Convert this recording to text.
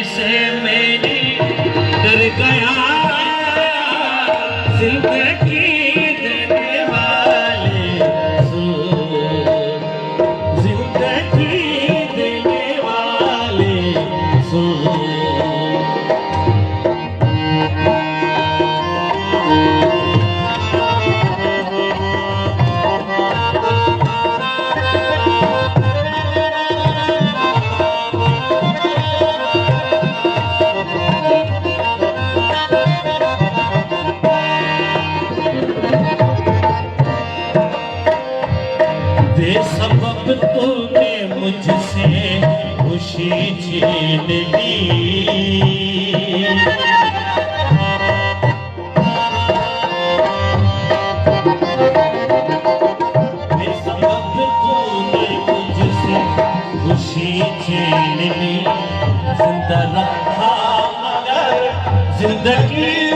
से मेरी डर गया जिंदगी देने वाले सुन, जिंदगी देने वाले सुन। बेसबब तूने मुझसे खुशी छीन ली, बेसबब तूने मुझसे खुशी छीन ली। जिंदा रखा मगर जिंदगी